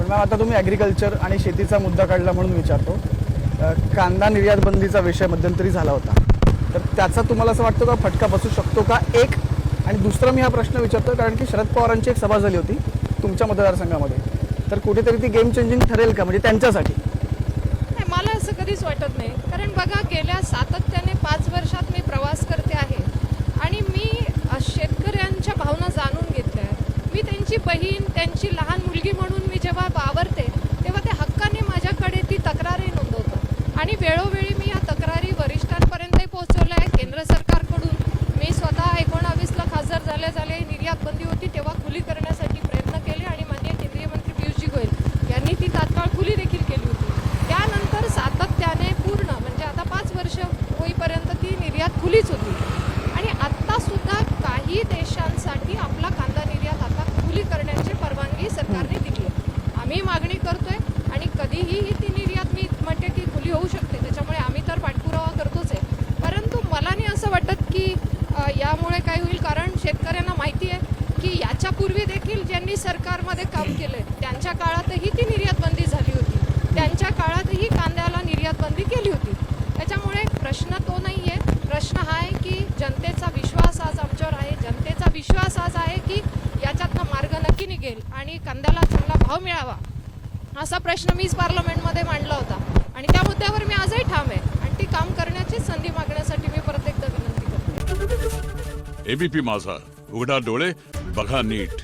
Ma'am आता तुम्ही agriculture आणि शेतीचा मुद्दा काढला म्हणून विचारतो. कांदा निर्यात बंदीचा विषय मध्यंतरी झाला होता, तर त्याचा तुम्हाला असं वाटतं का फटका बसू शकतो का? एक आणि दुसरा मी हा प्रश्न विचारतो कारण की शरद पवारांची एक सभा झाली होती तुमच्या मतदारसंघामध्ये, तर कुठेतरी ती गेम चेंजिंग ठरेल का म्हणजे त्यांच्यासाठी? नाही, मला असं कधीच वाटत नाही. कारण बघा, गेल्या सातत्याने 5 वर्षात मी प्रवास करते आहे आणि मी शेतकऱ्यांच्या भावना जाणून घेतल्या आहेत. मी त्यांची बहीण, त्यांची लहान मुलगी म्हणून मी जेव्हा वावरते तेव्हा ते हक्काने माझ्याकडे ती तक्रारही नोंदवतात आणि वेळोवेळी मी या तक्रारी वरिष्ठांपर्यंतही पोहोचवल्या आहे. केंद्र सरकारकडून मी स्वतः 19ला खासदार झाले निर्यात बंदी होती तेव्हा खुली करण्यासाठी प्रयत्न केले आणि माननीय केंद्रीय मंत्री पियुषजी गोयल यांनी ती तात्काळ खुली देखील केली होती. त्यानंतर सातत्याने पूर्ण म्हणजे आता 5 वर्ष होईपर्यंत ती निर्यात खुलीच होती आणि आत्तासुद्धा काही देशांसाठी आपला कांदा निर्यात आता खुली करण्याची परवानगी सरकारने दिली आहे. आम्ही मागणी करतोय आणि कधीही ती निर्यात मी म्हणते की खुली होऊ शकते, त्याच्यामुळे आम्ही तर पाठपुरावा करतोच आहे. परंतु मला नाही असं वाटत की यामुळे काय होईल, कारण शेतकऱ्यांना माहिती आहे की याच्यापूर्वी देखील ज्यांनी सरकारमध्ये काम केलं त्यांच्या काळातही ती निर्यात बंदी झाली होती, त्यांच्या काळातही कांद्याला निर्यात बंदी केली होती. त्याच्यामुळे प्रश्न तो नाही आहे. प्रश्न हा आहे की जनतेचा विश्वास आज आमच्यावर आहे, जनतेचा विश्वास आज आहे की याच्यातनं मार्ग नक्की निघेल आणि कांद्याला चांगला भाव मिळावा, असा प्रश्न मीच पार्लमेंटमध्ये मांडला होता आणि त्या मुद्द्यावर मी आजही ठाम आहे आणि ती काम करण्याची संधी मागण्यासाठी मी परत एकदा विनंती करते. एबीपी माझा, उघडा डोळे बघा नीट.